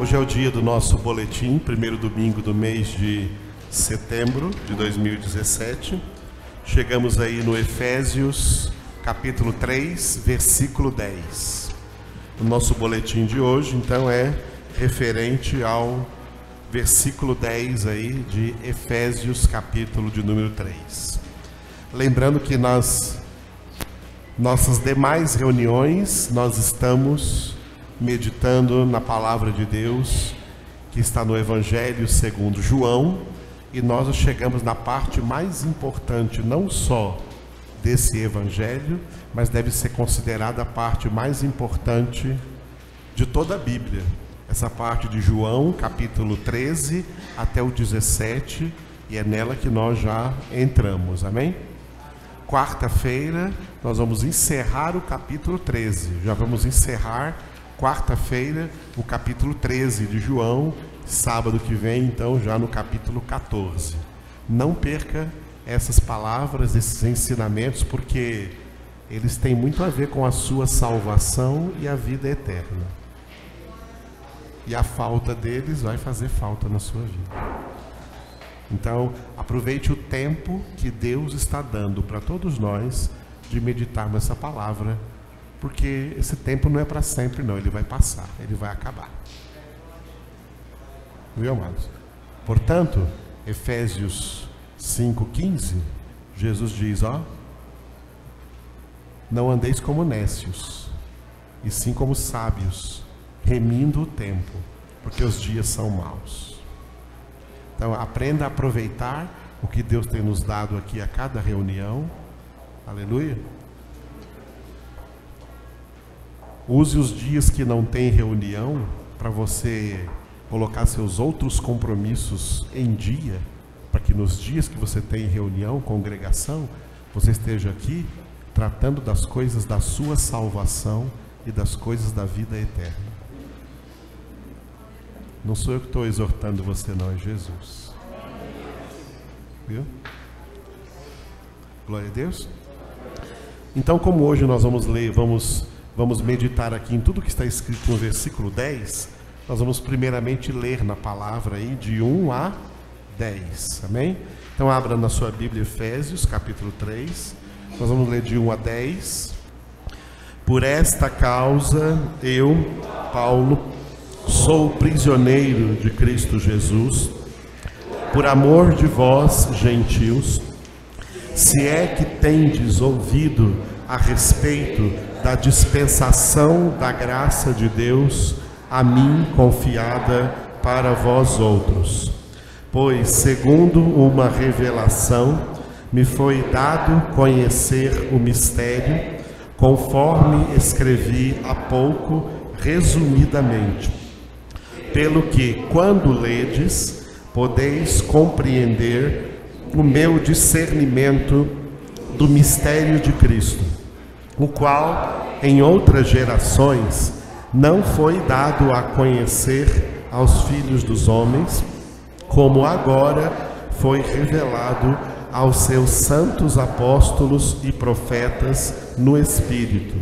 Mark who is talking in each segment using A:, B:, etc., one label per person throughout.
A: Hoje é o dia do nosso boletim, primeiro domingo do mês de setembro de 2017. Chegamos aí no Efésios, capítulo 3, versículo 10. O nosso boletim de hoje, então, é referente ao versículo 10 aí de Efésios, capítulo de número 3. Lembrando que nas nossas demais reuniões, nós estamos meditando na palavra de Deus, que está no Evangelho segundo João, e nós chegamos na parte mais importante, não só desse Evangelho, mas deve ser considerada a parte mais importante de toda a Bíblia. Essa parte de João, capítulo 13 até o 17, e é nela que nós já entramos, amém? Quarta-feira nós vamos encerrar o capítulo 13, já vamos encerrar quarta-feira o capítulo 13 de João, sábado que vem então já no capítulo 14. Não perca essas palavras, esses ensinamentos, porque eles têm muito a ver com a sua salvação e a vida eterna. E a falta deles vai fazer falta na sua vida. Então, aproveite o tempo que Deus está dando para todos nós de meditarmos essa palavra, porque esse tempo não é para sempre não, ele vai passar, ele vai acabar. Viu, amados? Portanto, Efésios 5,15, Jesus diz, não andeis como nécios, e sim como sábios, remindo o tempo, porque os dias são maus. Então, aprenda a aproveitar o que Deus tem nos dado aqui a cada reunião. Aleluia. Use os dias que não tem reunião para você colocar seus outros compromissos em dia, para que nos dias que você tem reunião, congregação, você esteja aqui tratando das coisas da sua salvação e das coisas da vida eterna. Não sou eu que estou exortando você, não, é Jesus. Viu? Glória a Deus. Então, como hoje nós vamos ler, vamos meditar aqui em tudo que está escrito no versículo 10, nós vamos primeiramente ler na palavra aí de 1 a 10, amém? Então abra na sua Bíblia Efésios, capítulo 3, nós vamos ler de 1 a 10. Por esta causa, eu, Paulo, sou prisioneiro de Cristo Jesus, por amor de vós, gentios, se é que tendes ouvido a respeito da dispensação da graça de Deus, a mim confiada para vós outros. Pois, segundo uma revelação, me foi dado conhecer o mistério, conforme escrevi há pouco, resumidamente, pelo que, quando ledes, podeis compreender o meu discernimento do mistério de Cristo, o qual, em outras gerações, não foi dado a conhecer aos filhos dos homens, como agora foi revelado aos seus santos apóstolos e profetas no Espírito,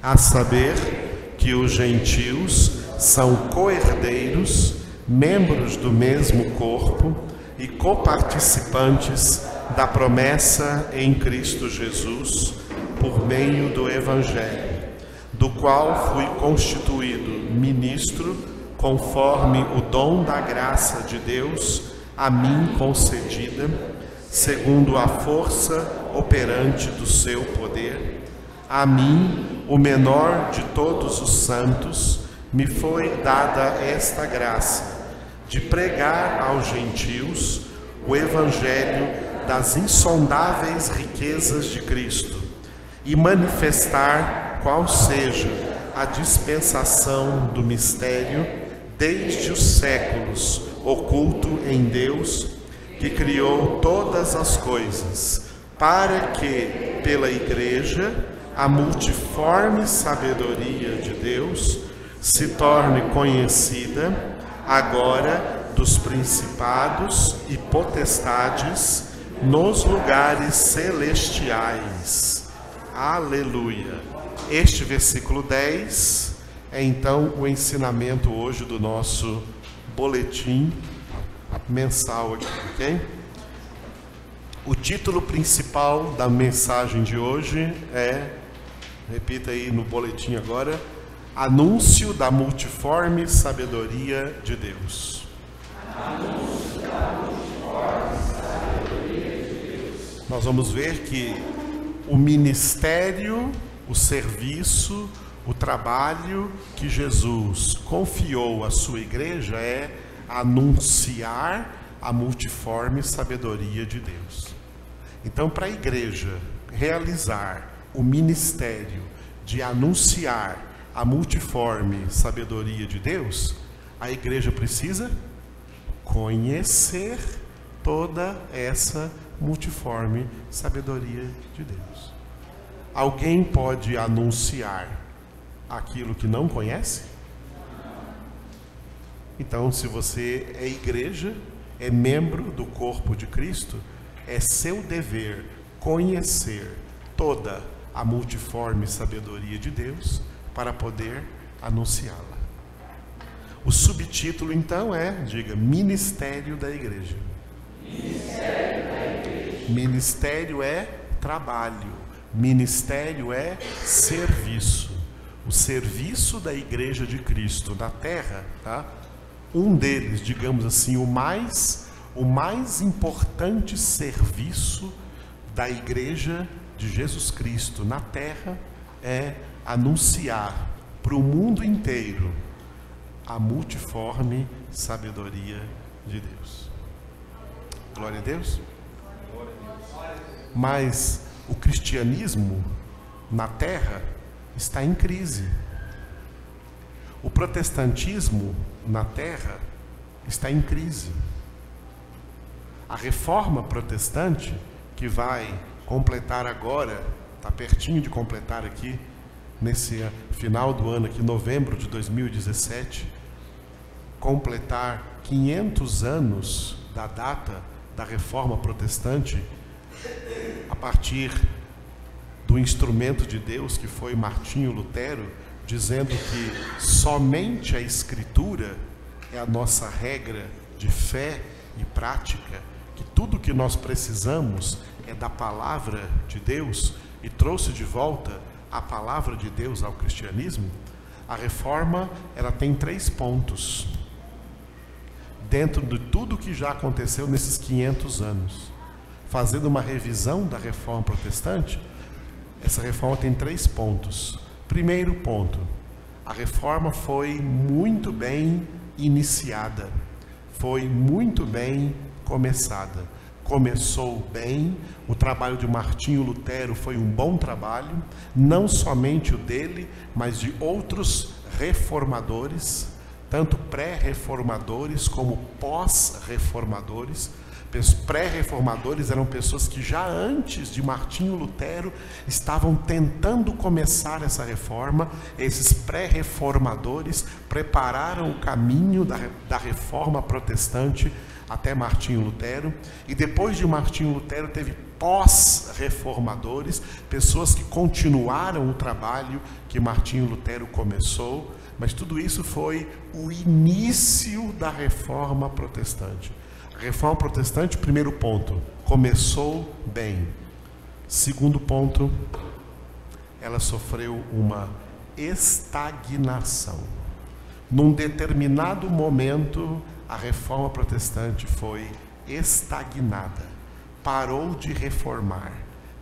A: a saber que os gentios são co-herdeiros, membros do mesmo corpo e coparticipantes da promessa em Cristo Jesus, por meio do Evangelho, do qual fui constituído ministro, conforme o dom da graça de Deus a mim concedida, segundo a força operante do seu poder. A mim, o menor de todos os santos, me foi dada esta graça, de pregar aos gentios o Evangelho das insondáveis riquezas de Cristo, e manifestar qual seja a dispensação do mistério desde os séculos, oculto em Deus, que criou todas as coisas, para que, pela Igreja, a multiforme sabedoria de Deus se torne conhecida agora dos principados e potestades nos lugares celestiais. Aleluia! Este versículo 10 é então o ensinamento hoje do nosso boletim mensal aqui, ok? O título principal da mensagem de hoje é, repita aí no boletim agora, Anúncio da multiforme sabedoria de Deus. Anúncio da multiforme sabedoria de Deus. Nós vamos ver que o ministério, o serviço, o trabalho que Jesus confiou à sua igreja é anunciar a multiforme sabedoria de Deus. Então, para a igreja realizar o ministério de anunciar a multiforme sabedoria de Deus, a igreja precisa conhecer toda essa multiforme sabedoria de Deus. Alguém pode anunciar aquilo que não conhece? Então, se você é igreja, é membro do corpo de Cristo, é seu dever conhecer toda a multiforme sabedoria de Deus para poder anunciá-la. O subtítulo, então, diga, Ministério da Igreja. Ministério da Igreja. Ministério é trabalho. Ministério é serviço. O serviço da Igreja de Cristo na Terra, tá? Um deles, digamos assim, o mais importante serviço da Igreja de Jesus Cristo na Terra é anunciar para o mundo inteiro a multiforme sabedoria de Deus. Glória a Deus. Mas o cristianismo na Terra está em crise. O protestantismo na Terra está em crise. A reforma protestante, que vai completar agora, está pertinho de completar aqui, nesse final do ano, aqui, novembro de 2017, completar 500 anos da data da reforma protestante, a partir do instrumento de Deus que foi Martinho Lutero, dizendo que somente a Escritura é a nossa regra de fé e prática, que tudo que nós precisamos é da palavra de Deus, e trouxe de volta a palavra de Deus ao cristianismo. A reforma, ela tem 3 pontos dentro de tudo que já aconteceu nesses 500 anos. Fazendo uma revisão da reforma protestante, essa reforma tem 3 pontos. Primeiro ponto, a reforma foi muito bem iniciada, foi muito bem começada. Começou bem, o trabalho de Martinho Lutero foi um bom trabalho, não somente o dele, mas de outros reformadores, tanto pré-reformadores como pós-reformadores. Pré-reformadores eram pessoas que já antes de Martinho Lutero estavam tentando começar essa reforma. Esses pré-reformadores prepararam o caminho da reforma protestante até Martinho Lutero, e depois de Martinho Lutero teve pós-reformadores, pessoas que continuaram o trabalho que Martinho Lutero começou, mas tudo isso foi o início da reforma protestante. A reforma protestante, primeiro ponto, começou bem. Segundo ponto, ela sofreu uma estagnação. Num determinado momento, a reforma protestante foi estagnada, parou de reformar,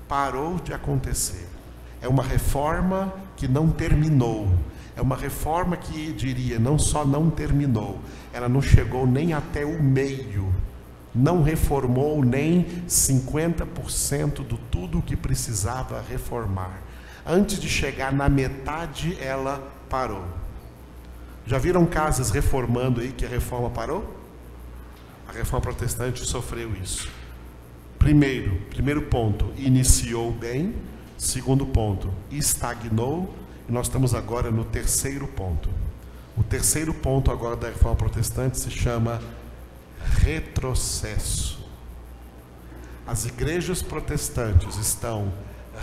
A: parou de acontecer. É uma reforma que não terminou, é uma reforma que, diria, não só não terminou, ela não chegou nem até o meio, não reformou nem 50% do tudo que precisava reformar. Antes de chegar na metade, ela parou. Já viram casas reformando aí que a reforma parou? A reforma protestante sofreu isso. Primeiro ponto, iniciou bem. Segundo ponto, estagnou. E nós estamos agora no terceiro ponto. O terceiro ponto agora da reforma protestante se chama retrocesso. As igrejas protestantes estão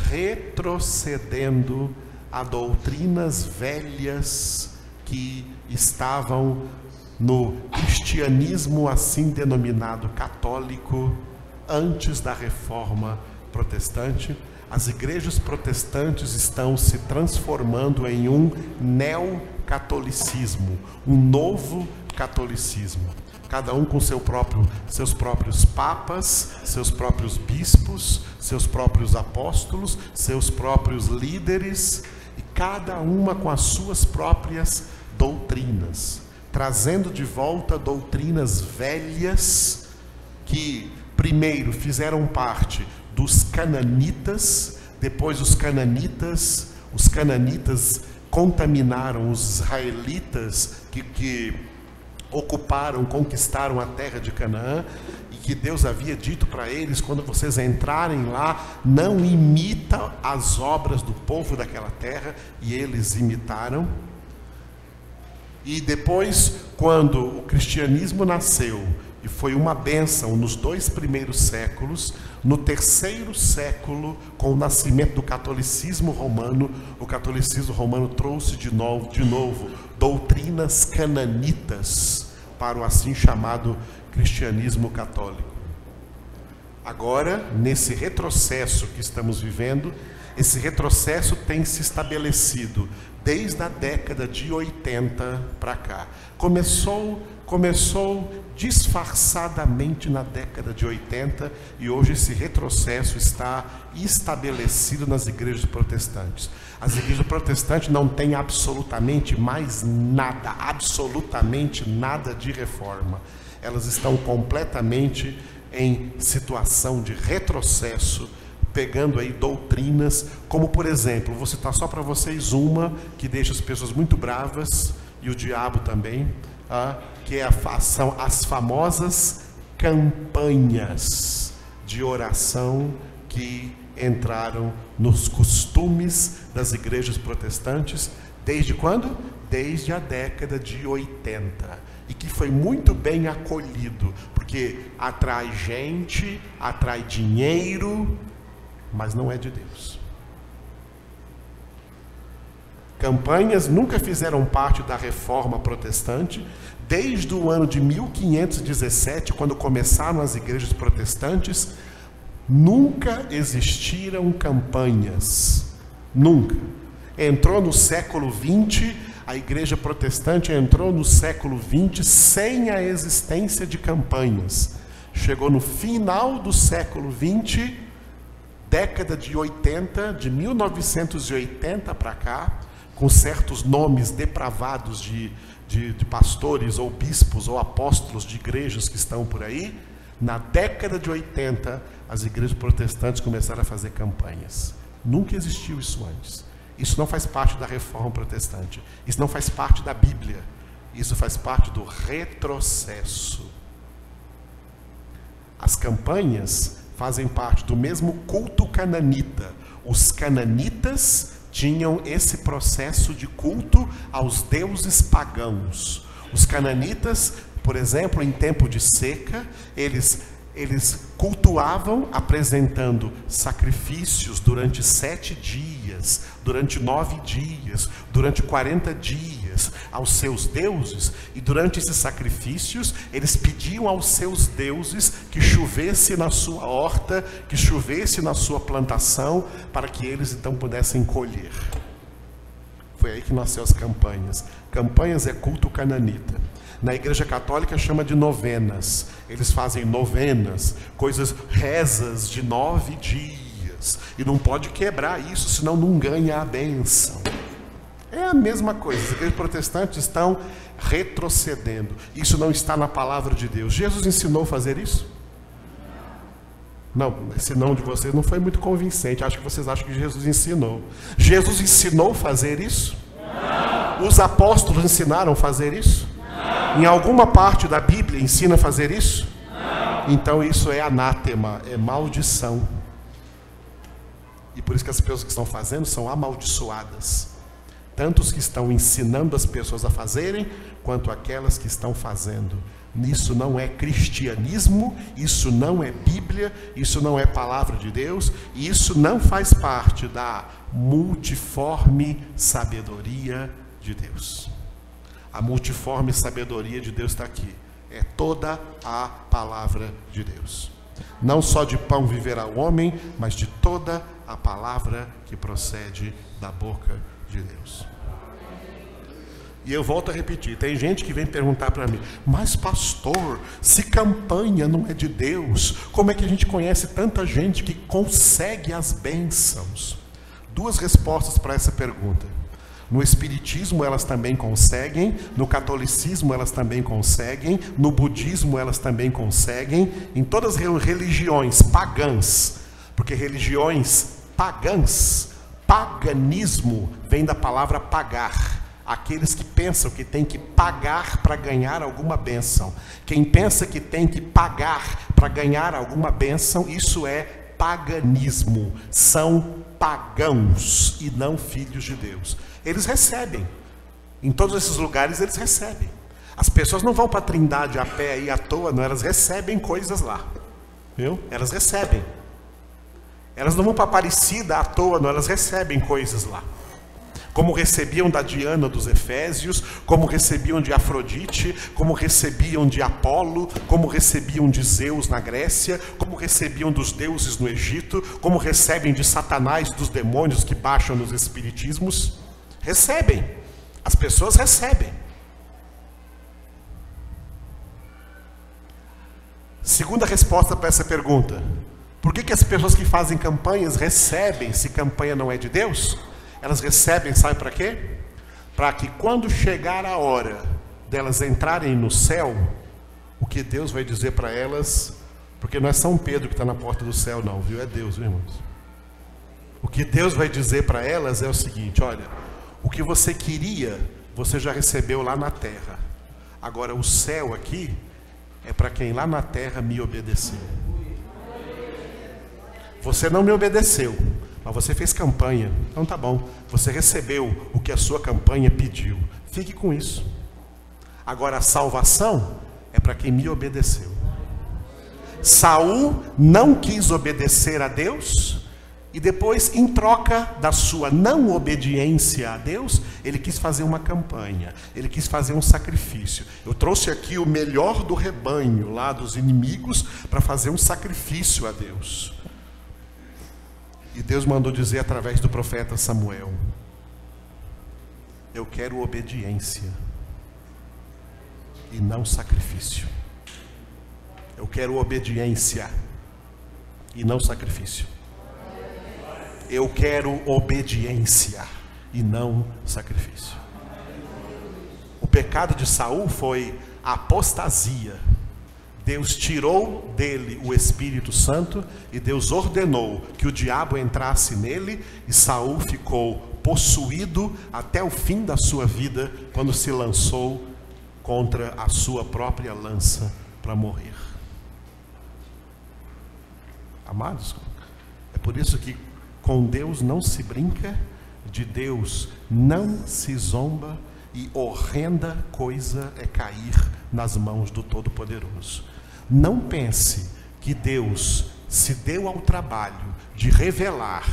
A: retrocedendo a doutrinas velhas que estavam no cristianismo assim denominado católico antes da reforma protestante. As igrejas protestantes estão se transformando em um neocatolicismo, um novo catolicismo. Cada um com seus próprios papas, seus próprios bispos, seus próprios apóstolos, seus próprios líderes, e cada uma com as suas próprias doutrinas, trazendo de volta doutrinas velhas que primeiro fizeram parte dos cananitas, depois os cananitas contaminaram os israelitas que ocuparam, conquistaram a terra de Canaã, e que Deus havia dito para eles: quando vocês entrarem lá, não imita as obras do povo daquela terra, e eles imitaram. E depois, quando o cristianismo nasceu, e foi uma bênção nos 2 primeiros séculos, no 3º século, com o nascimento do catolicismo romano, o catolicismo romano trouxe de novo doutrinas cananitas para o assim chamado cristianismo católico. Agora, nesse retrocesso que estamos vivendo, esse retrocesso tem se estabelecido desde a década de 80 para cá. Começou disfarçadamente na década de 80, e hoje esse retrocesso está estabelecido nas igrejas protestantes. As igrejas protestantes não têm absolutamente nada de reforma. Elas estão completamente em situação de retrocesso, pegando aí doutrinas, como por exemplo, vou citar só para vocês uma que deixa as pessoas muito bravas, e o diabo também, que são as famosas campanhas de oração que entraram nos costumes das igrejas protestantes. Desde quando? Desde a década de 80. E que foi muito bem acolhido, porque atrai gente, atrai dinheiro, mas não é de Deus. Campanhas nunca fizeram parte da reforma protestante. Desde o ano de 1517, quando começaram as igrejas protestantes, nunca existiram campanhas. Nunca. Entrou no século XX, a igreja protestante entrou no século XX sem a existência de campanhas. Chegou no final do século XX, década de 80, de 1980 para cá, com certos nomes depravados de pastores ou bispos ou apóstolos de igrejas que estão por aí. Na década de 80, as igrejas protestantes começaram a fazer campanhas. Nunca existiu isso antes. Isso não faz parte da reforma protestante. Isso não faz parte da Bíblia. Isso faz parte do retrocesso. As campanhas fazem parte do mesmo culto cananita. Os cananitas tinham esse processo de culto aos deuses pagãos. Os cananitas, por exemplo, em tempo de seca, eles cultuavam apresentando sacrifícios durante 7 dias, durante 9 dias, durante 40 dias aos seus deuses, e durante esses sacrifícios eles pediam aos seus deuses que chovesse na sua horta, que chovesse na sua plantação, para que eles então pudessem colher. Foi aí que nasceu as campanhas. Campanhas é culto cananita. Na igreja católica chama de novenas. Eles fazem novenas, rezas de 9 dias. E não pode quebrar isso, senão não ganha a bênção. É a mesma coisa. As igrejas protestantes estão retrocedendo. Isso não está na palavra de Deus. Jesus ensinou a fazer isso? Não, esse não de vocês não foi muito convincente. Acho que vocês acham que Jesus ensinou. Jesus ensinou a fazer isso? Não. Os apóstolos ensinaram a fazer isso? Em alguma parte da Bíblia ensina a fazer isso? Não. Então isso é anátema, é maldição. E por isso que as pessoas que estão fazendo são amaldiçoadas. Tanto os que estão ensinando as pessoas a fazerem, quanto aquelas que estão fazendo. Isso não é cristianismo, isso não é Bíblia, isso não é palavra de Deus, e isso não faz parte da multiforme sabedoria de Deus. A multiforme sabedoria de Deus está aqui. É toda a palavra de Deus. Não só de pão viverá o homem, mas de toda a palavra que procede da boca de Deus. E eu volto a repetir, tem gente que vem perguntar para mim, mas pastor, se campanha não é de Deus, como é que a gente conhece tanta gente que consegue as bênçãos? Duas respostas para essa pergunta. No espiritismo elas também conseguem, no catolicismo elas também conseguem, no budismo elas também conseguem, em todas as religiões pagãs, porque religiões pagãs, paganismo vem da palavra pagar. Aqueles que pensam que tem que pagar para ganhar alguma bênção. Quem pensa que tem que pagar para ganhar alguma bênção, isso é paganismo. São pagãos e não filhos de Deus. Eles recebem. Em todos esses lugares eles recebem. As pessoas não vão para a Trindade a pé aí à toa, não. Elas recebem coisas lá. Viu? Elas recebem. Elas não vão para Aparecida à toa, não. Elas recebem coisas lá. Como recebiam da Diana dos Efésios, como recebiam de Afrodite, como recebiam de Apolo, como recebiam de Zeus na Grécia, como recebiam dos deuses no Egito, como recebem de Satanás, dos demônios que baixam nos espiritismos. Recebem. As pessoas recebem. Segunda resposta para essa pergunta. Por que as pessoas que fazem campanhas recebem se campanha não é de Deus? Elas recebem, sabe para quê? Para que quando chegar a hora delas entrarem no céu, o que Deus vai dizer para elas, porque não é São Pedro que está na porta do céu não, viu? É Deus, viu, irmãos? O que Deus vai dizer para elas é o seguinte, olha, o que você queria, você já recebeu lá na terra. Agora o céu aqui é para quem lá na terra me obedeceu. Você não me obedeceu, mas você fez campanha, então tá bom, você recebeu o que a sua campanha pediu, fique com isso. Agora a salvação é para quem me obedeceu. Saul não quis obedecer a Deus, e depois, em troca da sua não obediência a Deus, ele quis fazer uma campanha, ele quis fazer um sacrifício. Eu trouxe aqui o melhor do rebanho, lá dos inimigos, para fazer um sacrifício a Deus. E Deus mandou dizer através do profeta Samuel, eu quero obediência e não sacrifício. Eu quero obediência e não sacrifício. Eu quero obediência e não sacrifício. O pecado de Saul foi a apostasia. Deus tirou dele o Espírito Santo e Deus ordenou que o diabo entrasse nele, e Saul ficou possuído até o fim da sua vida, quando se lançou contra a sua própria lança para morrer. Amados, é por isso que com Deus não se brinca, de Deus não se zomba, e horrenda coisa é cair nas mãos do Todo-Poderoso. Não pense que Deus se deu ao trabalho de revelar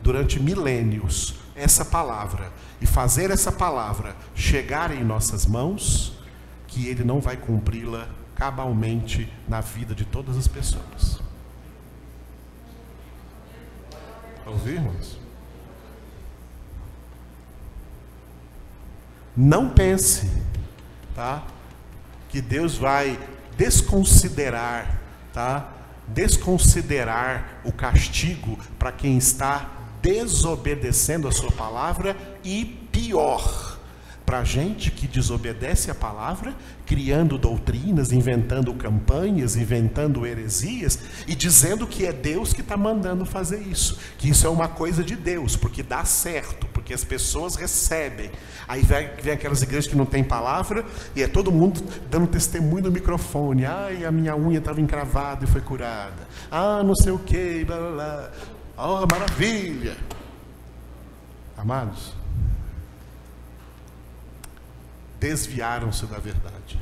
A: durante milênios essa palavra e fazer essa palavra chegar em nossas mãos, que Ele não vai cumpri-la cabalmente na vida de todas as pessoas. Ouvirmos? Não pense, tá, que Deus vai desconsiderar, tá, desconsiderar o castigo para quem está desobedecendo a sua palavra, e pior, para gente que desobedece a palavra, criando doutrinas, inventando campanhas, inventando heresias e dizendo que é Deus que está mandando fazer isso, que isso é uma coisa de Deus, porque dá certo, porque as pessoas recebem. Aí vem aquelas igrejas que não tem palavra e é todo mundo dando testemunho no microfone. Ai, a minha unha estava encravada e foi curada. Ah, não sei o que, blá blá blá. Oh, maravilha. Amados, desviaram-se da verdade,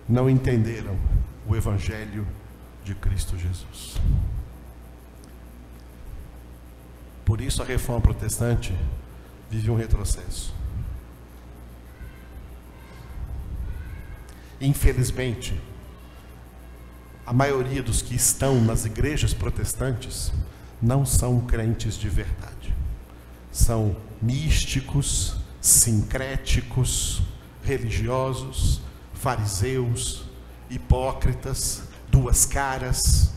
A: não entenderam o Evangelho de Cristo Jesus. Por isso a Reforma Protestante vive um retrocesso. Infelizmente, a maioria dos que estão nas igrejas protestantes não são crentes de verdade. São místicos, sincréticos, religiosos, fariseus, hipócritas, duas caras.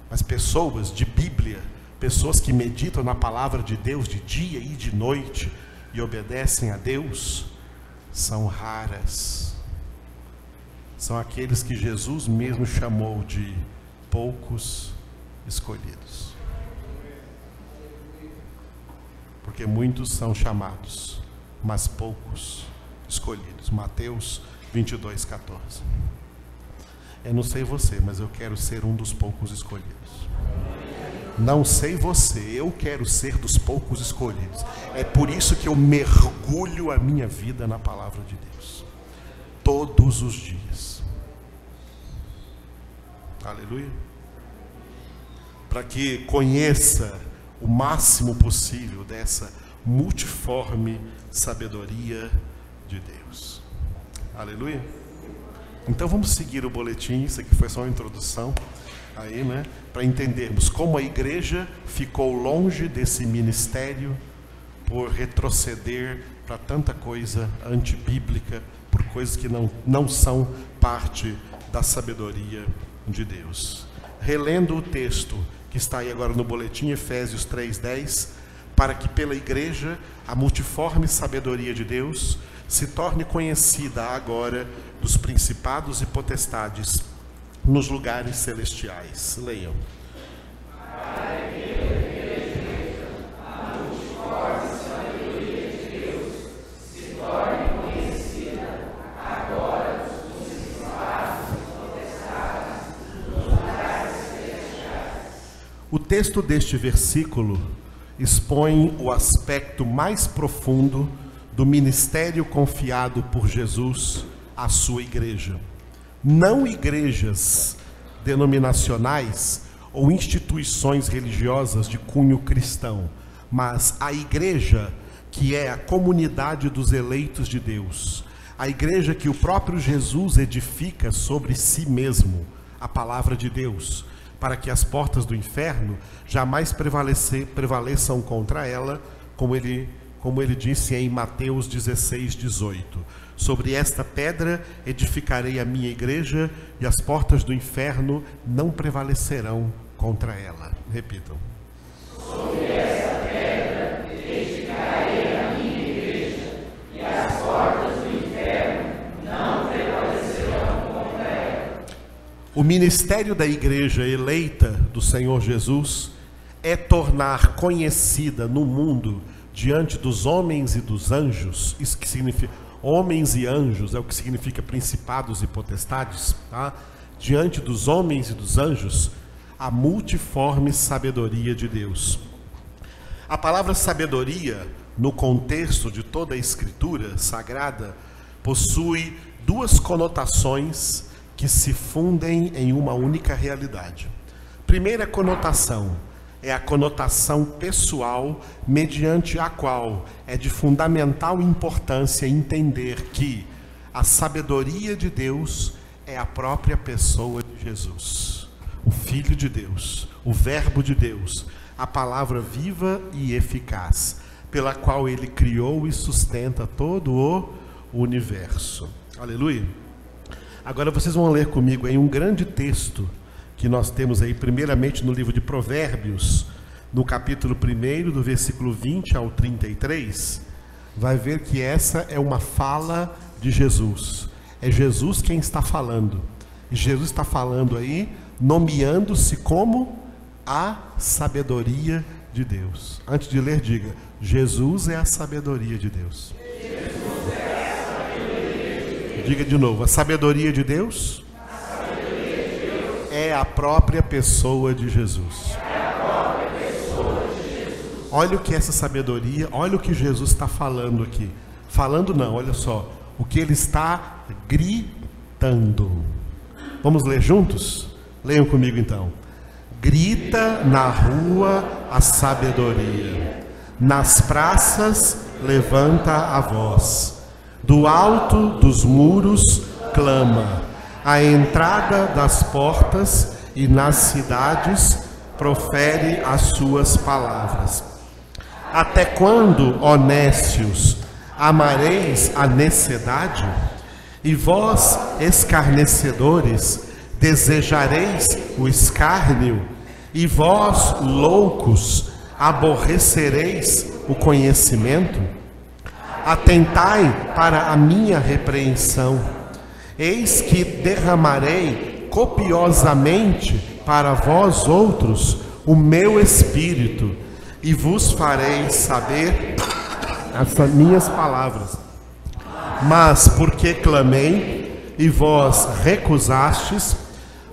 A: Mas pessoas de Bíblia, pessoas que meditam na palavra de Deus de dia e de noite e obedecem a Deus, são raras. São aqueles que Jesus mesmo chamou de poucos escolhidos. Porque muitos são chamados, mas poucos escolhidos. Mateus 22:14. Eu não sei você, mas eu quero ser um dos poucos escolhidos. Não sei você, eu quero ser dos poucos escolhidos. É por isso que eu mergulho a minha vida na palavra de Deus. Todos os dias. Aleluia. Para que conheça o máximo possível dessa multiforme sabedoria de Deus. Aleluia. Então vamos seguir o boletim. Isso aqui foi só uma introdução aí, né? Para entendermos como a igreja ficou longe desse ministério por retroceder para tanta coisa antibíblica, por coisas que não são parte da sabedoria de Deus. Relendo o texto que está aí agora no boletim, Efésios 3:10, para que pela igreja a multiforme sabedoria de Deus se torne conhecida agora dos principados e potestades nos lugares celestiais. Leiam. O texto deste versículo expõe o aspecto mais profundo do ministério confiado por Jesus à sua igreja. Não igrejas denominacionais ou instituições religiosas de cunho cristão, mas a igreja que é a comunidade dos eleitos de Deus, a igreja que o próprio Jesus edifica sobre si mesmo, a palavra de Deus, para que as portas do inferno jamais prevaleçam contra ela, como ele disse em Mateus 16:18. Sobre esta pedra edificarei a minha igreja, e as portas do inferno não prevalecerão contra ela. Repitam. Sobre esta pedra edificarei a minha igreja, e as portas do inferno não prevalecerão contra ela. O ministério da igreja eleita do Senhor Jesus é tornar conhecida no mundo, diante dos homens e dos anjos. Isso que significa homens e anjos, é o que significa principados e potestades, tá? Diante dos homens e dos anjos, a multiforme sabedoria de Deus. A palavra sabedoria, no contexto de toda a Escritura Sagrada, possui duas conotações que se fundem em uma única realidade. Primeira conotação é a conotação pessoal, mediante a qual é de fundamental importância entender que a sabedoria de Deus é a própria pessoa de Jesus, o Filho de Deus, o Verbo de Deus, a palavra viva e eficaz, pela qual ele criou e sustenta todo o universo. Aleluia! Agora vocês vão ler comigo aí um grande texto que nós temos aí, primeiramente no livro de Provérbios, no capítulo 1, do versículo 20 ao 33, vai ver que essa é uma fala de Jesus. É Jesus quem está falando. E Jesus está falando aí, nomeando-se como a sabedoria de Deus. Antes de ler, diga: Jesus é a sabedoria de Deus. Jesus é a sabedoria de Deus. Diga de novo: a sabedoria de Deus é a própria pessoa de Jesus. Olha o que essa sabedoria, olha o que Jesus está falando aqui. Falando não, olha só, o que ele está gritando. Vamos ler juntos? Leiam comigo então. Grita na rua a sabedoria, nas praças levanta a voz. Do alto dos muros clama, à entrada das portas e nas cidades profere as suas palavras. Até quando, ó nécios, amareis a necessidade? E vós, escarnecedores, desejareis o escárnio? E vós, loucos, aborrecereis o conhecimento? Atentai para a minha repreensão. Eis que derramarei copiosamente para vós outros o meu espírito, e vos farei saber as minhas palavras. Mas porque clamei, e vós recusastes,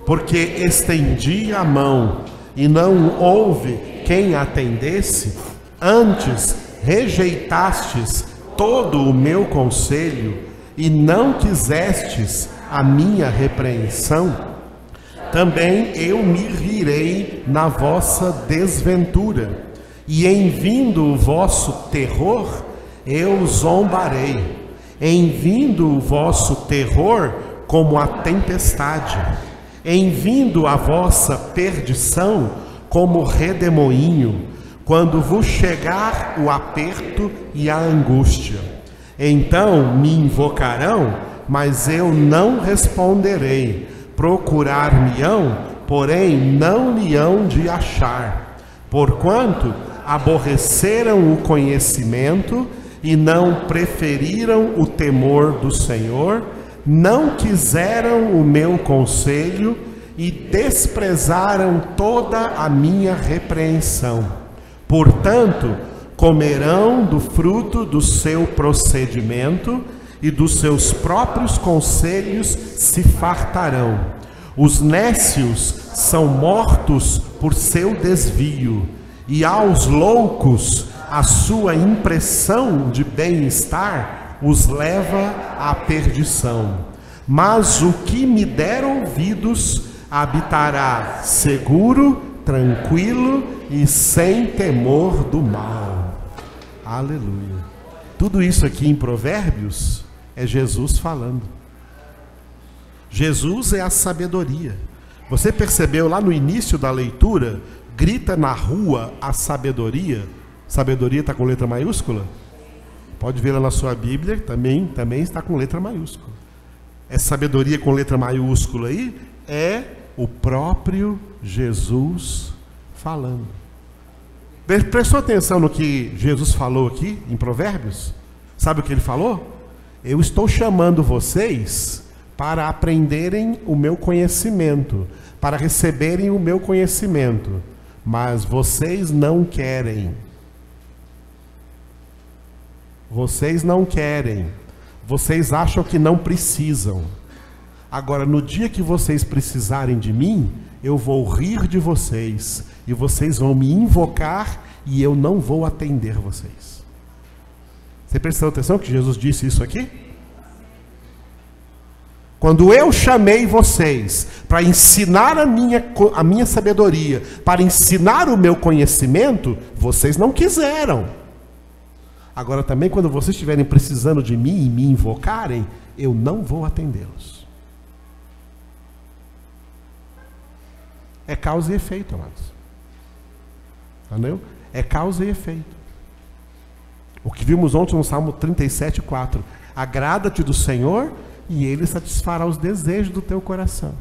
A: porque estendi a mão, e não houve quem atendesse, antes rejeitastes todo o meu conselho, e não quisestes a minha repreensão, também eu me rirei na vossa desventura, e em vindo o vosso terror, eu zombarei. Em vindo o vosso terror como a tempestade, em vindo a vossa perdição como redemoinho, quando vos chegar o aperto e a angústia. Então me invocarão, mas eu não responderei. Procurar-me-ão, porém não me hão de achar. Porquanto aborreceram o conhecimento e não preferiram o temor do Senhor, não quiseram o meu conselho e desprezaram toda a minha repreensão. Portanto, comerão do fruto do seu procedimento e dos seus próprios conselhos se fartarão. Os nécios são mortos por seu desvio, e aos loucos a sua impressão de bem-estar os leva à perdição. Mas o que me der ouvidos habitará seguro, tranquilo e sem temor do mal. Aleluia. Tudo isso aqui em Provérbios é Jesus falando. Jesus é a sabedoria. Você percebeu lá no início da leitura, grita na rua a sabedoria. Sabedoria está com letra maiúscula? Pode ver lá na sua Bíblia, também está com letra maiúscula. Essa sabedoria com letra maiúscula aí é o próprio Jesus falando. Prestou atenção no que Jesus falou aqui em Provérbios? Sabe o que ele falou? Eu estou chamando vocês para aprenderem o meu conhecimento, para receberem o meu conhecimento, mas vocês não querem. Vocês não querem. Vocês acham que não precisam. Agora, no dia que vocês precisarem de mim, eu vou rir de vocês, e vocês vão me invocar, e eu não vou atender vocês. Você prestou atenção que Jesus disse isso aqui? Quando eu chamei vocês para ensinar a minha sabedoria, para ensinar o meu conhecimento, vocês não quiseram. Agora também, quando vocês estiverem precisando de mim e me invocarem, eu não vou atendê-los. É causa e efeito, amados. Entendeu? É causa e efeito. O que vimos ontem no Salmo 37:4. Agrada-te do Senhor e Ele satisfará os desejos do teu coração.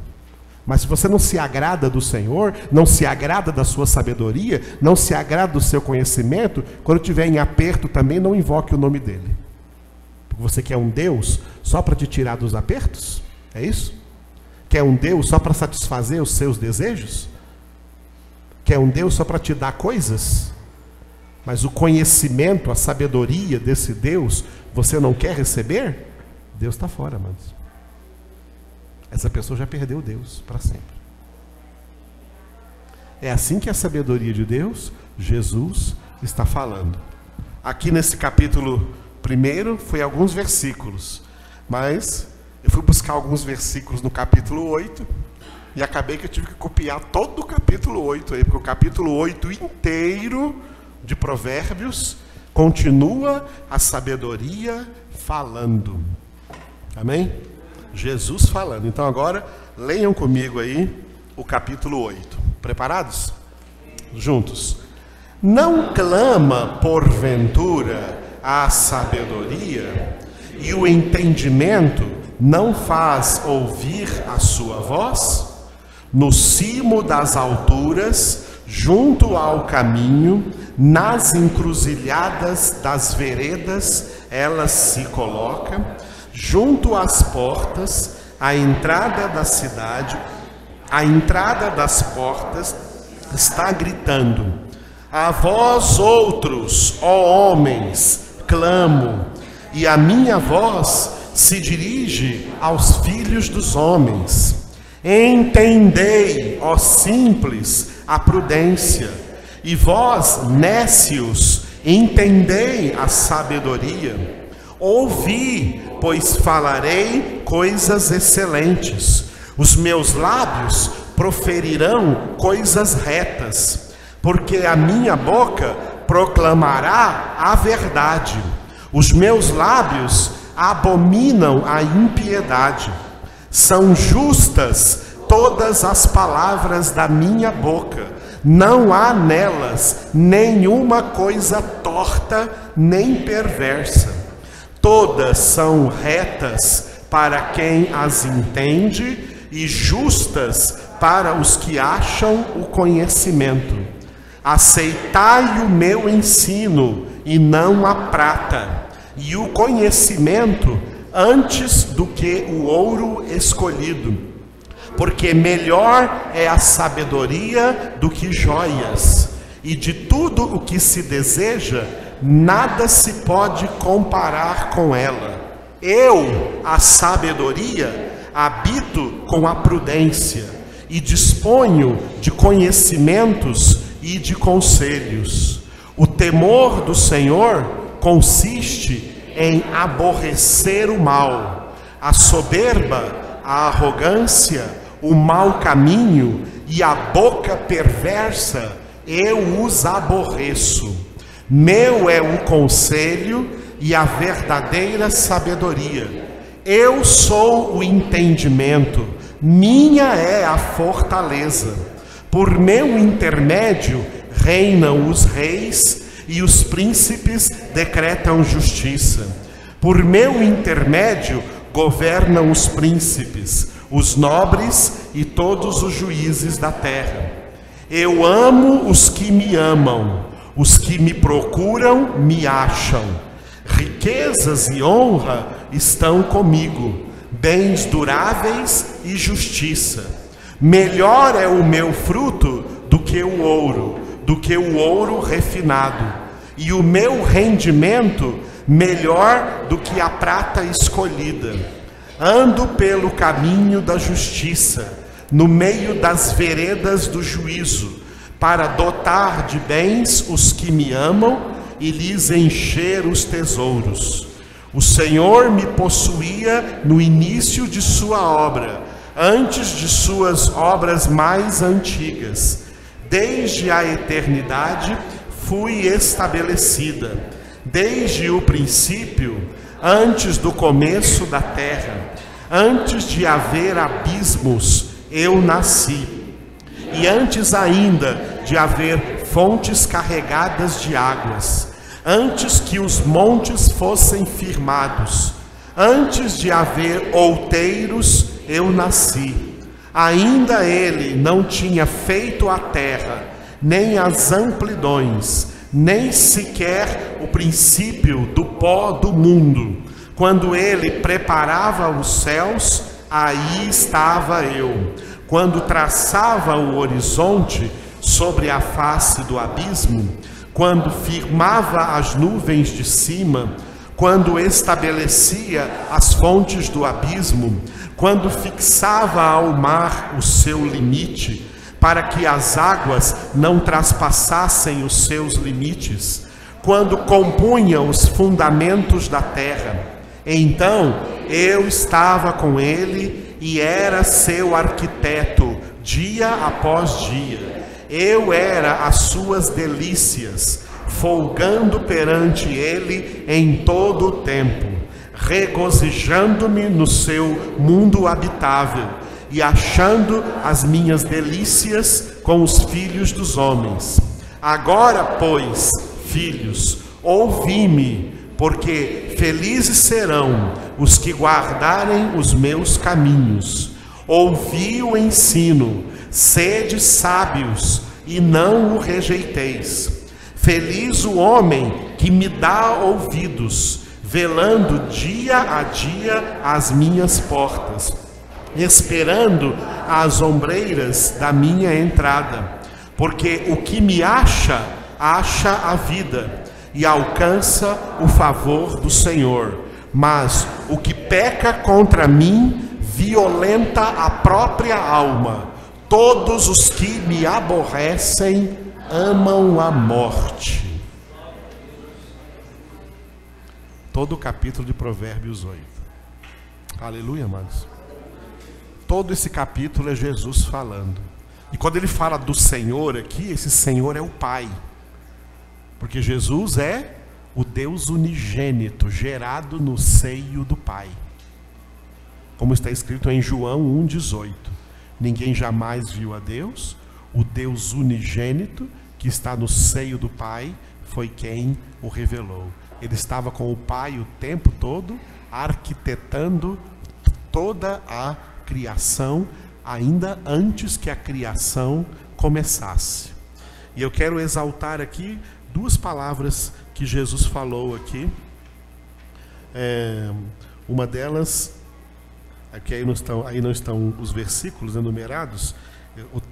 A: Mas se você não se agrada do Senhor, não se agrada da sua sabedoria, não se agrada do seu conhecimento, quando estiver em aperto também não invoque o nome dEle. Porque você quer um Deus só para te tirar dos apertos? É isso? Quer um Deus só para satisfazer os seus desejos? Quer um Deus só para te dar coisas? Mas o conhecimento, a sabedoria desse Deus, você não quer receber? Deus está fora, amados. Essa pessoa já perdeu Deus para sempre. É assim que a sabedoria de Deus, Jesus, está falando. Aqui nesse capítulo 1, foi alguns versículos. Mas eu fui buscar alguns versículos no capítulo 8. E acabei que eu tive que copiar todo o capítulo 8 aí. Porque o capítulo 8 inteiro de Provérbios Continua a sabedoria falando. Amém? Jesus falando. Então agora, leiam comigo aí o capítulo 8. Preparados? Juntos. Não clama, porventura, a sabedoria, e o entendimento não faz ouvir a sua voz? No cimo das alturas, junto ao caminho, nas encruzilhadas das veredas, ela se coloca, junto às portas, a entrada da cidade, a entrada das portas, está gritando: a vós outros, ó homens, clamo, e a minha voz se dirige aos filhos dos homens. Entendei, ó simples, a prudência, e vós, nécios, entendei a sabedoria. Ouvi, pois falarei coisas excelentes. Os meus lábios proferirão coisas retas, porque a minha boca proclamará a verdade. Os meus lábios abominam a impiedade. São justas todas as palavras da minha boca. Não há nelas nenhuma coisa torta nem perversa. Todas são retas para quem as entende e justas para os que acham o conhecimento. Aceitai o meu ensino e não a prata, e o conhecimento antes do que o ouro escolhido, porque melhor é a sabedoria do que joias, e de tudo o que se deseja, nada se pode comparar com ela. Eu, a sabedoria, habito com a prudência, e disponho de conhecimentos e de conselhos. O temor do Senhor consiste em aborrecer o mal, a soberba, a arrogância, o mau caminho e a boca perversa, eu os aborreço. Meu é o conselho e a verdadeira sabedoria. Eu sou o entendimento, minha é a fortaleza. Por meu intermédio reinam os reis e os príncipes decretam justiça. Por meu intermédio governam os príncipes, os nobres e todos os juízes da terra. Eu amo os que me amam, os que me procuram me acham. Riquezas e honra estão comigo, bens duráveis e justiça. Melhor é o meu fruto do que o ouro refinado, e o meu rendimento melhor do que a prata escolhida. Ando pelo caminho da justiça, no meio das veredas do juízo, para dotar de bens os que me amam e lhes encher os tesouros. O Senhor me possuía no início de sua obra, antes de suas obras mais antigas. Desde a eternidade fui estabelecida, desde o princípio, antes do começo da terra, antes de haver abismos, eu nasci, e antes ainda de haver fontes carregadas de águas, antes que os montes fossem firmados, antes de haver outeiros, eu nasci. Ainda ele não tinha feito a terra, nem as amplidões, nem sequer o princípio do pó do mundo. Quando ele preparava os céus, aí estava eu. Quando traçava o horizonte sobre a face do abismo, quando firmava as nuvens de cima, quando estabelecia as fontes do abismo, quando fixava ao mar o seu limite, para que as águas não traspassassem os seus limites, quando compunha os fundamentos da terra, então eu estava com ele e era seu arquiteto dia após dia. Eu era as suas delícias, folgando perante ele em todo o tempo, regozijando-me no seu mundo habitável e achando as minhas delícias com os filhos dos homens. Agora, pois, filhos, ouvi-me, porque felizes serão os que guardarem os meus caminhos. Ouvi o ensino, sede sábios e não o rejeiteis. Feliz o homem que me dá ouvidos, velando dia a dia as minhas portas, esperando as ombreiras da minha entrada. Porque o que me acha, acha a vida e alcança o favor do Senhor. Mas o que peca contra mim, violenta a própria alma. Todos os que me aborrecem amam a morte. Todo o capítulo de Provérbios 8. Aleluia, amados. Todo esse capítulo é Jesus falando. E quando ele fala do Senhor aqui, esse Senhor é o Pai. Porque Jesus é o Deus unigênito, gerado no seio do Pai. Como está escrito em João 1,18. Ninguém jamais viu a Deus, o Deus unigênito que está no seio do Pai foi quem o revelou. Ele estava com o Pai o tempo todo, arquitetando toda a criação, ainda antes que a criação começasse. E eu quero exaltar aqui duas palavras que Jesus falou aqui. Uma delas, aqui aí não estão os versículos enumerados,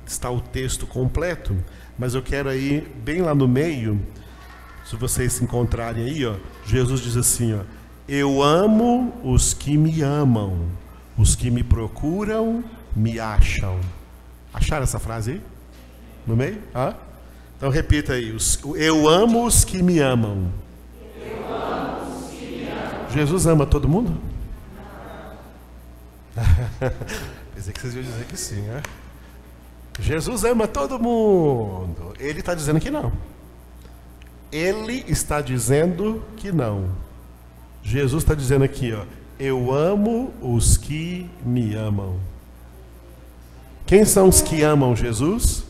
A: está o texto completo, mas eu quero aí, bem lá no meio, se vocês se encontrarem aí, ó, Jesus diz assim, ó: eu amo os que me amam, os que me procuram, me acham. Acharam essa frase aí? No meio? Ah? Então repita aí, eu amo os que me amam. Eu amo os que me amam. Jesus ama todo mundo? Pensei que vocês iam dizer que sim, né? Jesus ama todo mundo. Ele está dizendo que não. Ele está dizendo que não. Jesus está dizendo aqui, ó: eu amo os que me amam. Quem são os que amam Jesus?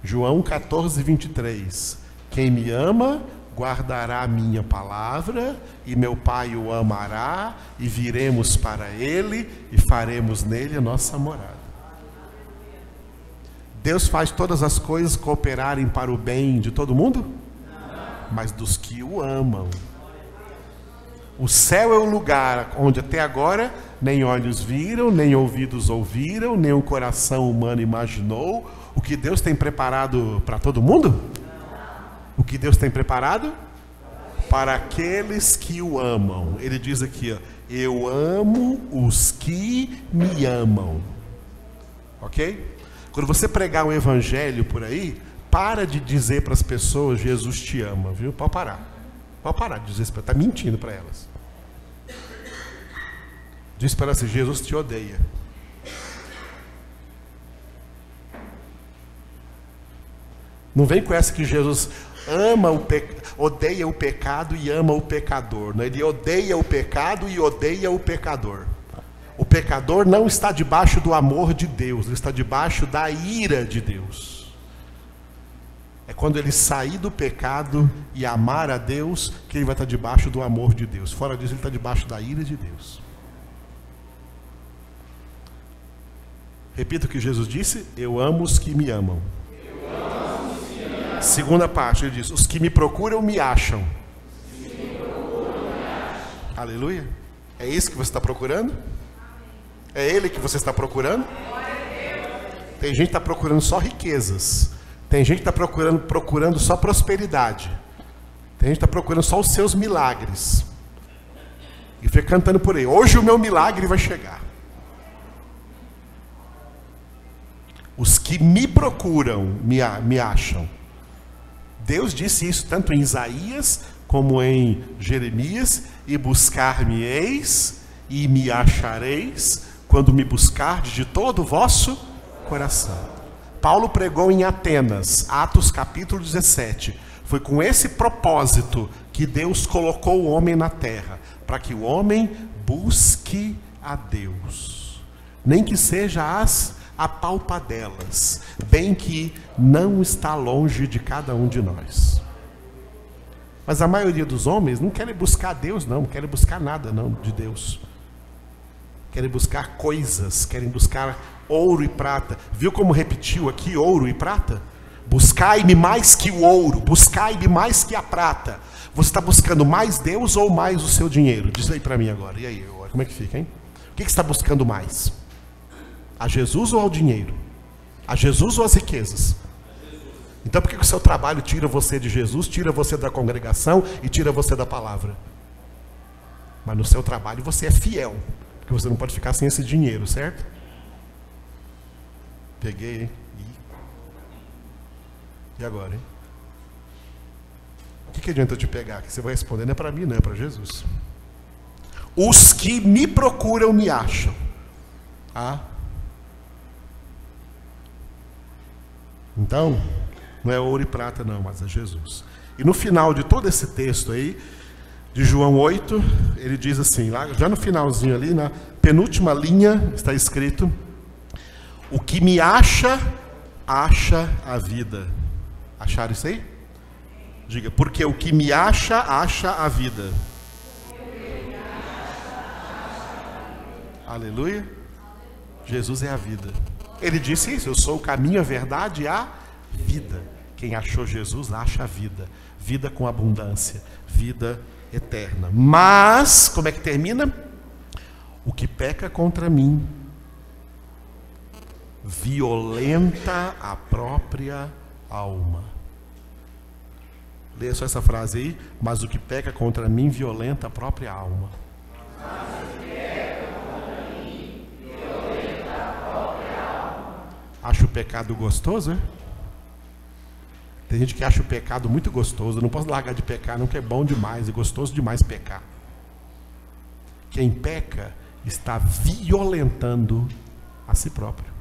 A: João 14, 23. Quem me ama, guardará a minha palavra, e meu Pai o amará, e viremos para ele, e faremos nele a nossa morada. Deus faz todas as coisas cooperarem para o bem de todo mundo? Mas dos que o amam. O céu é o lugar onde até agora nem olhos viram, nem ouvidos ouviram, nem o coração humano imaginou. O que Deus tem preparado para todo mundo? O que Deus tem preparado? Para aqueles que o amam. Ele diz aqui, ó: eu amo os que me amam. Ok? Quando você pregar um evangelho por aí, para de dizer para as pessoas: Jesus te ama, viu? Pode parar. Pode parar de dizer isso, está mentindo para elas. Diz para elas assim: Jesus te odeia. Não vem com essa que Jesus odeia o pecado e ama o pecador. Não, ele odeia o pecado e odeia o pecador. O pecador não está debaixo do amor de Deus, ele está debaixo da ira de Deus. É quando ele sair do pecado e amar a Deus que ele vai estar debaixo do amor de Deus. Fora disso, ele está debaixo da ira de Deus. Repita o que Jesus disse: eu amo os que me amam. Segunda parte, ele diz: os que me procuram me acham. Aleluia. É isso que você está procurando? É Ele que você está procurando? Tem gente que está procurando só riquezas. Tem gente que está procurando só prosperidade. Tem gente que está procurando só os seus milagres. E fica cantando por aí: hoje o meu milagre vai chegar. Os que me procuram me acham. Deus disse isso tanto em Isaías como em Jeremias: e buscar-me-eis e me achareis, quando me buscardes de todo o vosso coração. Paulo pregou em Atenas, Atos capítulo 17, Foi com esse propósito que Deus colocou o homem na terra, para que o homem busque a Deus, nem que seja as apalpadelas, bem que não está longe de cada um de nós. Mas a maioria dos homens não querem buscar Deus, não querem buscar nada não de Deus. Querem buscar coisas, querem buscar ouro e prata. Viu como repetiu aqui ouro e prata? Buscai-me mais que o ouro, buscai-me mais que a prata. Você está buscando mais Deus ou mais o seu dinheiro? Diz aí para mim agora. E aí, como é que fica, hein? O que você está buscando mais? A Jesus ou ao dinheiro? A Jesus ou as riquezas? Então por que o seu trabalho tira você de Jesus, tira você da congregação e tira você da palavra? Mas no seu trabalho você é fiel, porque você não pode ficar sem esse dinheiro, certo? Peguei, hein? E agora, hein? O que adianta eu te pegar? Que você vai responder, não é para mim, não é para Jesus. Os que me procuram me acham. Então, não é ouro e prata não, mas é Jesus. E no final de todo esse texto aí, de João 8, ele diz assim, lá, já no finalzinho ali, na penúltima linha, está escrito: o que me acha, acha a vida. Acharam isso aí? Diga, porque o que me acha, acha a vida. Aleluia. Jesus é a vida. Ele disse isso, eu sou o caminho, a verdade e a vida. Quem achou Jesus, acha a vida. Vida com abundância, vida eterna. Mas, como é que termina? O que peca contra mim, violenta a própria alma. Leia só essa frase aí. Mas o que peca contra mim, violenta a própria alma. Acha o pecado gostoso, é? Tem gente que acha o pecado muito gostoso. Eu não posso largar de pecar, não, que é bom demais, é gostoso demais pecar. Quem peca está violentando a si próprio.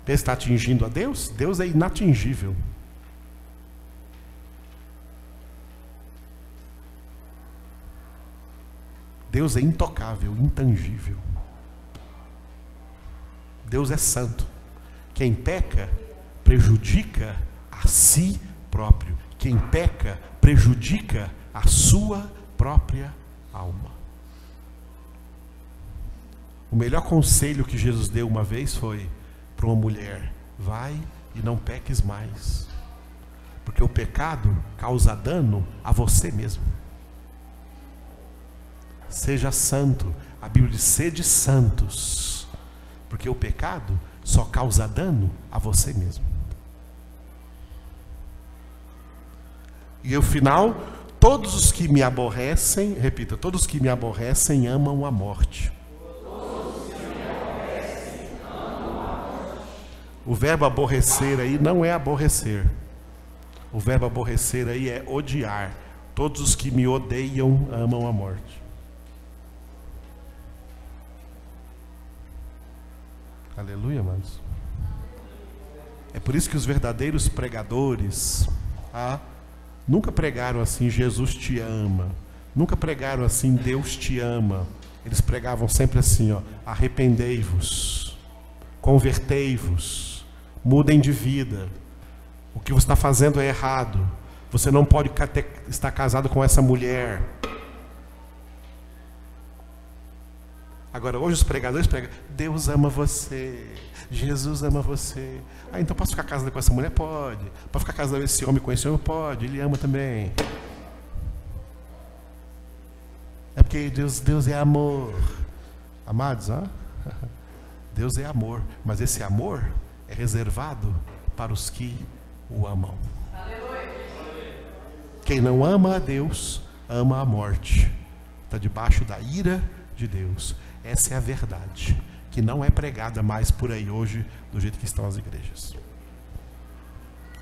A: Ele está atingindo a Deus? Deus é inatingível. Deus é intocável, intangível. Deus é santo. Quem peca, prejudica a si próprio. Quem peca, prejudica a sua própria alma. O melhor conselho que Jesus deu uma vez foi para uma mulher: vai e não peques mais, porque o pecado causa dano a você mesmo. Seja santo. A Bíblia diz: sede santos, porque o pecado só causa dano a você mesmo. E o final: todos os que me aborrecem, repita, todos os que me aborrecem amam a morte. O verbo aborrecer aí não é aborrecer. O verbo aborrecer aí é odiar. Todos os que me odeiam amam a morte. Aleluia, amados. É por isso que os verdadeiros pregadores nunca pregaram assim: Jesus te ama. Nunca pregaram assim: Deus te ama. Eles pregavam sempre assim: arrependei-vos, convertei-vos, mudem de vida. O que você está fazendo é errado. Você não pode estar casado com essa mulher. Agora, hoje os pregadores pregam: Deus ama você, Jesus ama você. Então posso ficar casado com essa mulher? Pode. Pode ficar casado com esse homem, com esse homem? Pode. Ele ama também. É porque Deus é amor. Amados, Deus é amor. Mas esse amor é reservado para os que o amam. Quem não ama a Deus, ama a morte. Está debaixo da ira de Deus. Essa é a verdade, que não é pregada mais por aí hoje, do jeito que estão as igrejas.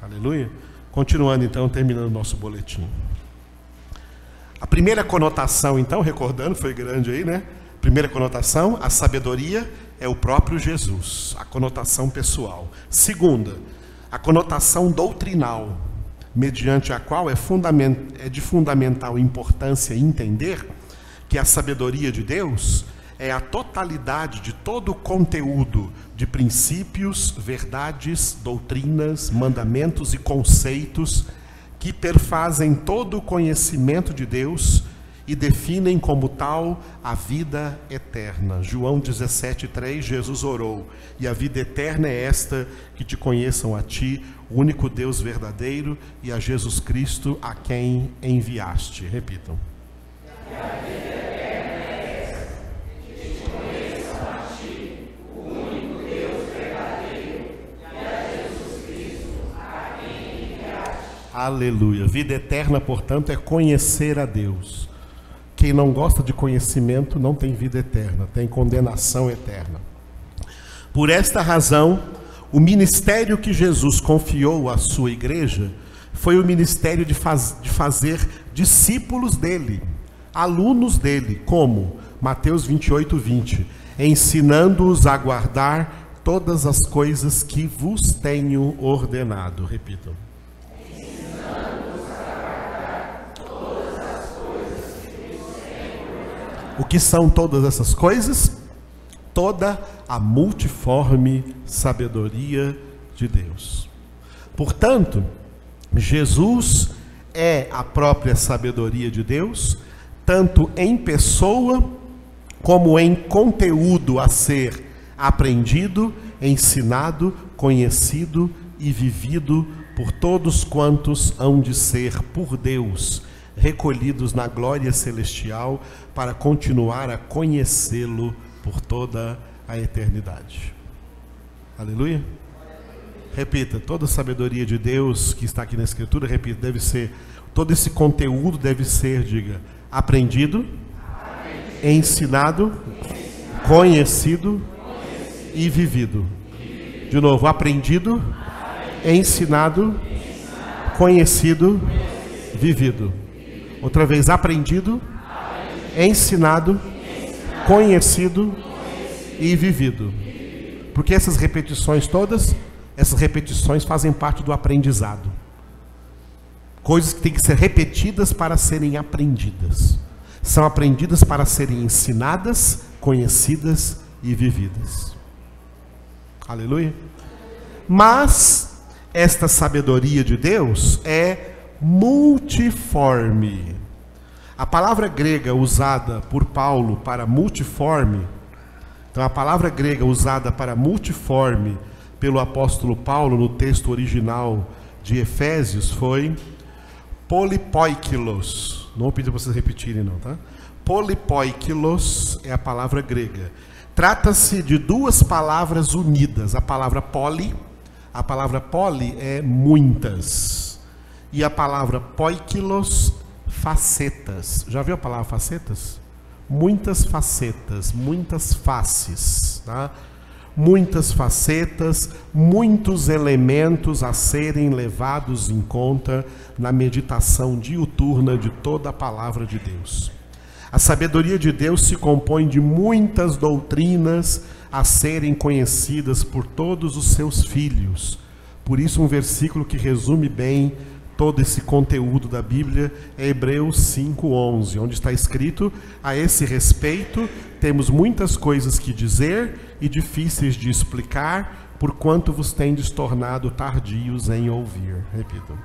A: Aleluia. Continuando então, terminando o nosso boletim. A primeira conotação então, recordando, foi grande aí, né? Primeira conotação: a sabedoria é o próprio Jesus, a conotação pessoal. Segunda, a conotação doutrinal. mediante a qual é de fundamental importância entender que a sabedoria de Deus é a totalidade de todo o conteúdo de princípios, verdades, doutrinas, mandamentos e conceitos que perfazem todo o conhecimento de Deus e definem como tal a vida eterna. João 17,3, Jesus orou: e a vida eterna é esta, que te conheçam a ti, o único Deus verdadeiro, e a Jesus Cristo, a quem enviaste. Repitam. E a vida eterna é esta, que te conheçam a ti, o único Deus verdadeiro, e a Jesus Cristo, a quem enviaste. Aleluia. Vida eterna, portanto, é conhecer a Deus. Quem não gosta de conhecimento não tem vida eterna, tem condenação eterna. Por esta razão, o ministério que Jesus confiou à sua igreja foi o ministério de fazer discípulos dele, alunos dele, como Mateus 28:20, ensinando-os a guardar todas as coisas que vos tenho ordenado. Repitam. O que são todas essas coisas? Toda a multiforme sabedoria de Deus. Portanto, Jesus é a própria sabedoria de Deus, tanto em pessoa como em conteúdo a ser aprendido, ensinado, conhecido e vivido por todos quantos hão de ser por Deus recolhidos na glória celestial para continuar a conhecê-lo por toda a eternidade. Aleluia? Repita, toda a sabedoria de Deus que está aqui na Escritura, repita, deve ser, todo esse conteúdo deve ser, diga, aprendido, ensinado, conhecido e vivido. De novo, aprendido, ensinado, conhecido, vivido. Outra vez, aprendido, ensinado, conhecido e vivido. Porque essas repetições todas, essas repetições fazem parte do aprendizado. Coisas que têm que ser repetidas para serem aprendidas. São aprendidas para serem ensinadas, conhecidas e vividas. Aleluia? Mas esta sabedoria de Deus é multiforme. A palavra grega usada por Paulo para multiforme, então a palavra grega usada para multiforme pelo apóstolo Paulo no texto original de Efésios foi polipoikilos. Não vou pedir para vocês repetirem não, tá? Polipoikilos é a palavra grega. Trata-se de duas palavras unidas. A palavra poli é muitas. E a palavra poikilos, facetas. Já viu a palavra facetas? Muitas facetas, muitas faces, tá? Muitas facetas, muitos elementos a serem levados em conta na meditação diuturna de toda a palavra de Deus. A sabedoria de Deus se compõe de muitas doutrinas a serem conhecidas por todos os seus filhos. Por isso, um versículo que resume bem todo esse conteúdo da Bíblia é Hebreus 5:11, onde está escrito: a esse respeito, temos muitas coisas que dizer e difíceis de explicar, porquanto vos tendes tornado tardios em ouvir. Repitam.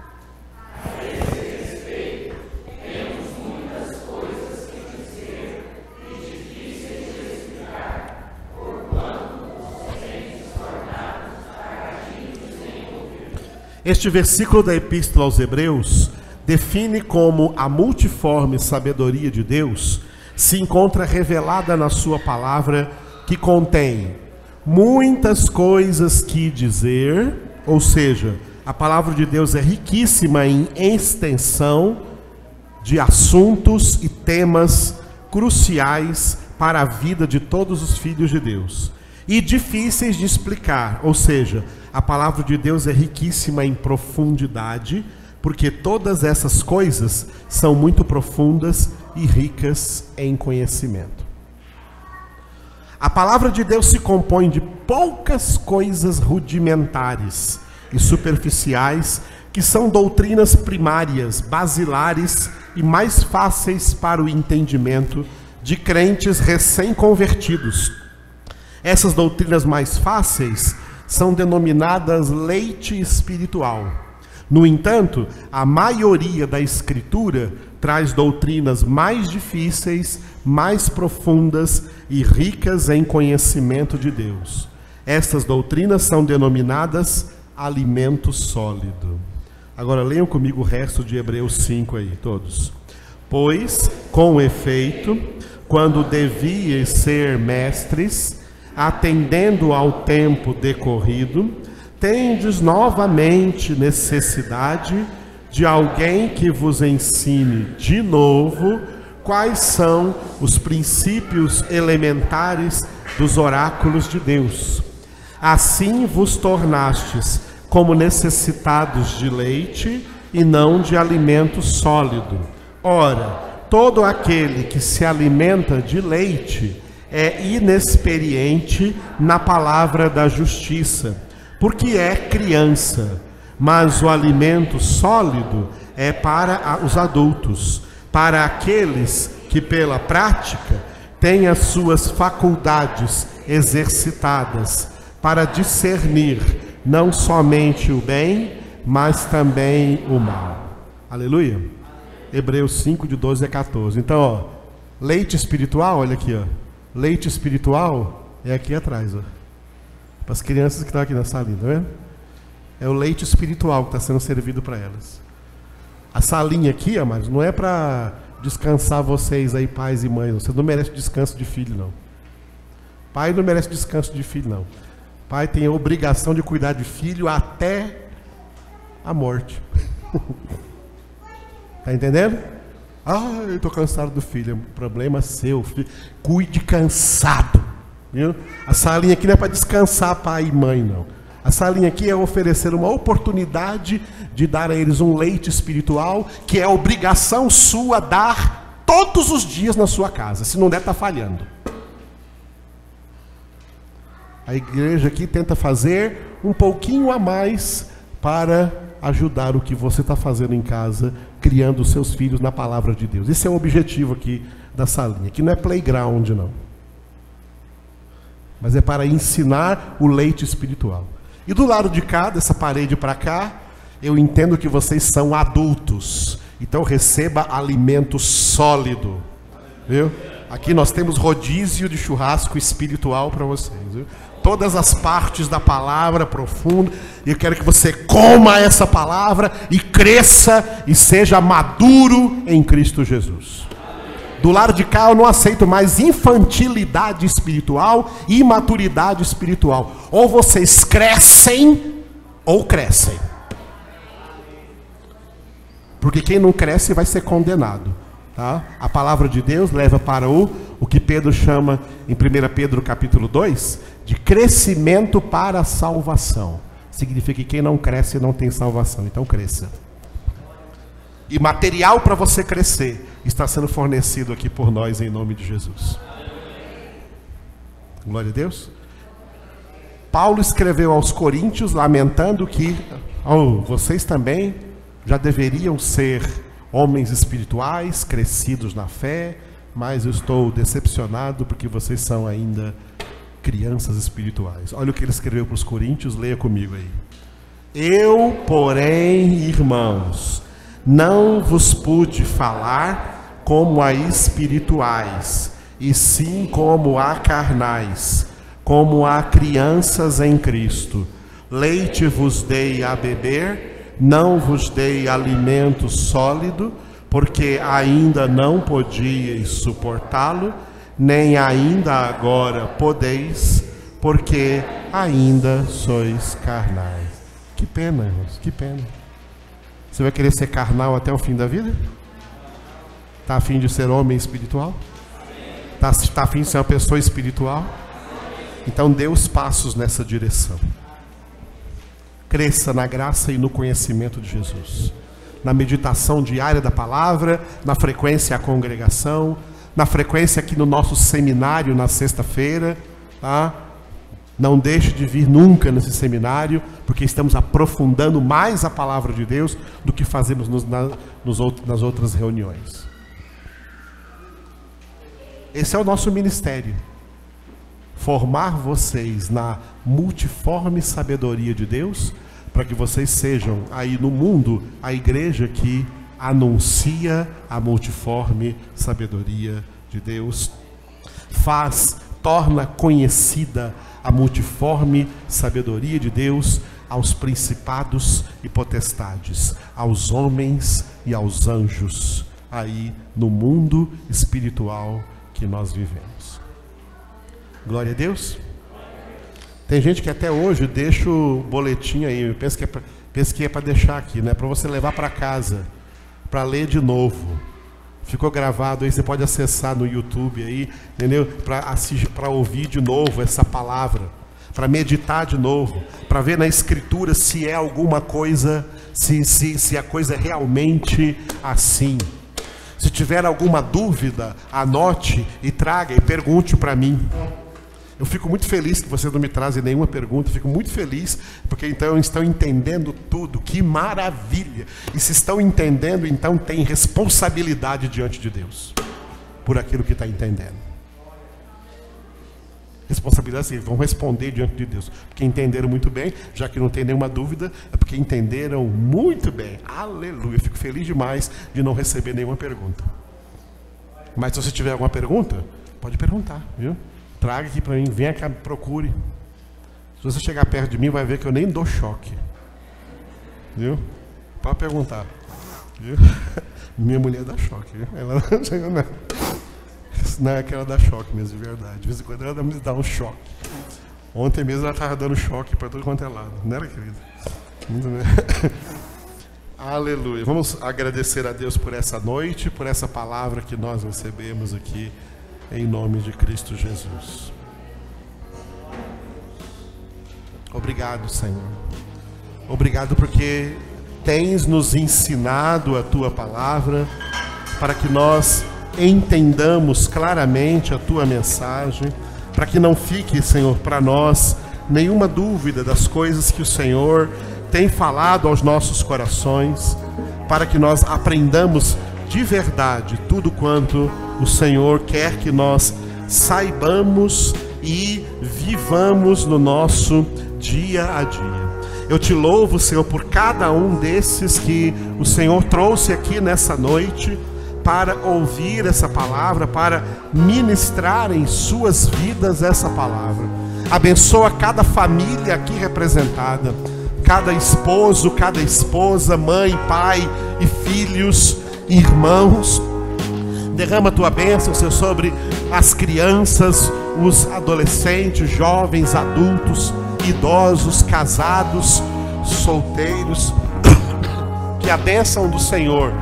A: A esse respeito, temos muitas coisas que dizer e difíceis de explicar, porquanto vos tendes tornado tardios em ouvir. Este versículo da Epístola aos Hebreus define como a multiforme sabedoria de Deus se encontra revelada na sua palavra, que contém muitas coisas que dizer, ou seja, a palavra de Deus é riquíssima em extensão de assuntos e temas cruciais para a vida de todos os filhos de Deus, e difíceis de explicar, ou seja, a palavra de Deus é riquíssima em profundidade, porque todas essas coisas são muito profundas e ricas em conhecimento. A palavra de Deus se compõe de poucas coisas rudimentares e superficiais que são doutrinas primárias, basilares e mais fáceis para o entendimento de crentes recém-convertidos. Essas doutrinas mais fáceis são denominadas leite espiritual. No entanto, a maioria da Escritura traz doutrinas mais difíceis, mais profundas e ricas em conhecimento de Deus. Essas doutrinas são denominadas alimento sólido. Agora leiam comigo o resto de Hebreus 5 aí, todos. Pois, com efeito, quando devíeis ser mestres, atendendo ao tempo decorrido, tendes novamente necessidade de alguém que vos ensine de novo quais são os princípios elementares dos oráculos de Deus. Assim vos tornastes como necessitados de leite e não de alimento sólido. Ora, todo aquele que se alimenta de leite é inexperiente na palavra da justiça, porque é criança. Mas o alimento sólido é para os adultos, para aqueles que pela prática têm as suas faculdades exercitadas para discernir não somente o bem, mas também o mal. Aleluia? Hebreus 5, de 12 a 14. Então, ó, leite espiritual, olha aqui, ó. Leite espiritual é aqui atrás, ó. Para as crianças que estão aqui na salinha, tá vendo? É o leite espiritual que está sendo servido para elas. A salinha aqui, amados, não é para descansar vocês aí, pais e mães. Você não merece descanso de filho, não. Pai não merece descanso de filho, não. Pai tem a obrigação de cuidar de filho até a morte. Tá entendendo? Ah, eu estou cansado do filho. É um problema seu, filho. Cuide cansado. Viu? A salinha aqui não é para descansar pai e mãe, não. A salinha aqui é oferecer uma oportunidade de dar a eles um leite espiritual, que é obrigação sua dar todos os dias na sua casa. Se não der, está falhando. A igreja aqui tenta fazer um pouquinho a mais para ajudar o que você está fazendo em casa, criando os seus filhos na palavra de Deus. Esse é o objetivo aqui da salinha. Aqui não é playground, não. Mas é para ensinar o leite espiritual. E do lado de cá, dessa parede para cá, eu entendo que vocês são adultos. Então receba alimento sólido. Viu? Aqui nós temos rodízio de churrasco espiritual para vocês. Viu? Todas as partes da palavra profunda. E eu quero que você coma essa palavra e cresça e seja maduro em Cristo Jesus. Do lado de cá eu não aceito mais infantilidade espiritual e imaturidade espiritual. Ou vocês crescem ou crescem. Porque quem não cresce vai ser condenado. Tá? A palavra de Deus leva para o que Pedro chama em 1 Pedro capítulo 2 de crescimento para a salvação. Significa que quem não cresce não tem salvação. Então cresça. E material para você crescer está sendo fornecido aqui por nós em nome de Jesus. Glória a Deus. Paulo escreveu aos Coríntios lamentando que vocês também já deveriam ser homens espirituais, crescidos na fé, mas eu estou decepcionado porque vocês são ainda crianças espirituais. Olha o que ele escreveu para os Coríntios, leia comigo aí. Eu, porém, irmãos, não vos pude falar como a espirituais, e sim como a carnais, como a crianças em Cristo. Leite vos dei a beber, não vos dei alimento sólido, porque ainda não podíeis suportá-lo, nem ainda agora podeis, porque ainda sois carnais. Que pena, irmãos, que pena. Você vai querer ser carnal até o fim da vida? Está a fim de ser homem espiritual? Está a fim de ser uma pessoa espiritual? Então dê os passos nessa direção. Cresça na graça e no conhecimento de Jesus. Na meditação diária da palavra, na frequência à congregação, na frequência aqui no nosso seminário na sexta-feira, tá? Não deixe de vir nunca nesse seminário, porque estamos aprofundando mais a palavra de Deus do que fazemos nas outras reuniões. Esse é o nosso ministério. Formar vocês na multiforme sabedoria de Deus, para que vocês sejam aí no mundo a igreja que anuncia a multiforme sabedoria de Deus. Torna conhecida a multiforme sabedoria de Deus aos principados e potestades, aos homens e aos anjos, aí no mundo espiritual que nós vivemos. Glória a Deus. Tem gente que até hoje deixa o boletim aí, pensa que é para deixar aqui, né? Para você levar para casa, para ler de novo. Ficou gravado aí, você pode acessar no YouTube aí, entendeu? Para ouvir de novo essa palavra, para meditar de novo, para ver na Escritura se é alguma coisa, se a coisa é realmente assim. Se tiver alguma dúvida, anote e traga e pergunte para mim. Eu fico muito feliz que vocês não me trazem nenhuma pergunta, fico muito feliz, porque então estão entendendo tudo, que maravilha! E se estão entendendo, então tem responsabilidade diante de Deus, por aquilo que está entendendo. Responsabilidade, assim, vão responder diante de Deus, porque entenderam muito bem, já que não tem nenhuma dúvida, é porque entenderam muito bem. Aleluia! Eu fico feliz demais de não receber nenhuma pergunta. Mas se você tiver alguma pergunta, pode perguntar, viu? Traga aqui para mim, venha cá, procure. Se você chegar perto de mim, vai ver que eu nem dou choque. Viu? Pode perguntar. Viu? Minha mulher dá choque. Viu? Ela não é que ela dá choque mesmo, de verdade. De vez em quando ela me dá um choque. Ontem mesmo ela estava dando choque para todo quanto é lado. Não era, querida? Muito bem. Aleluia. Vamos agradecer a Deus por essa noite, por essa palavra que nós recebemos aqui. Em nome de Cristo Jesus. Obrigado, Senhor. Obrigado porque tens nos ensinado a Tua palavra, para que nós entendamos claramente a Tua mensagem, para que não fique, Senhor, para nós nenhuma dúvida das coisas que o Senhor tem falado aos nossos corações, para que nós aprendamos de verdade tudo quanto o Senhor quer que nós saibamos e vivamos no nosso dia a dia. Eu te louvo, Senhor, por cada um desses que o Senhor trouxe aqui nessa noite para ouvir essa palavra, para ministrar em suas vidas essa palavra. Abençoa cada família aqui representada, cada esposo, cada esposa, mãe, pai e filhos, irmãos. Derrama a tua bênção, Senhor, sobre as crianças, os adolescentes, jovens, adultos, idosos, casados, solteiros. Que a bênção do Senhor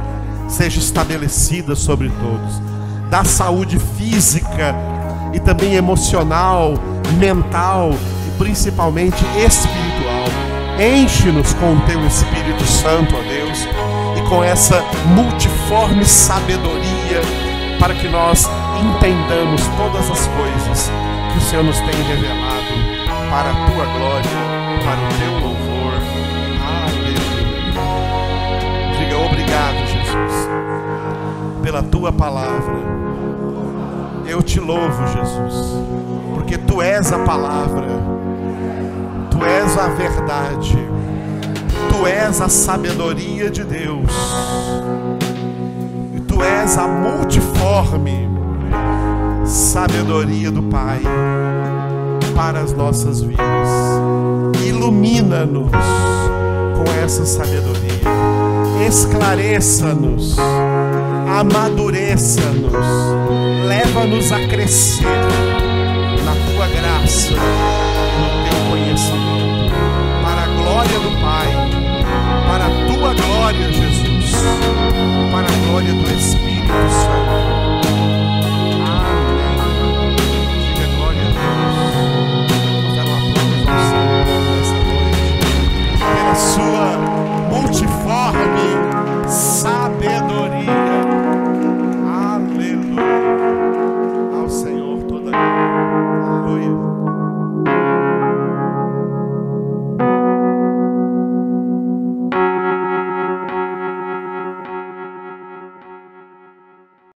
A: seja estabelecida sobre todos. Dá saúde física e também emocional, mental e principalmente espiritual. Enche-nos com o teu Espírito Santo, ó Deus, e com essa multiforme sabedoria, para que nós entendamos todas as coisas que o Senhor nos tem revelado para a tua glória, para o teu louvor. Aleluia. Diga obrigado, Jesus, pela tua palavra. Eu te louvo, Jesus, porque tu és a palavra, tu és a verdade, tu és a sabedoria de Deus, e tu és a multiforme sabedoria do Pai para as nossas vidas. Ilumina-nos com essa sabedoria, esclareça-nos, amadureça-nos, leva-nos a crescer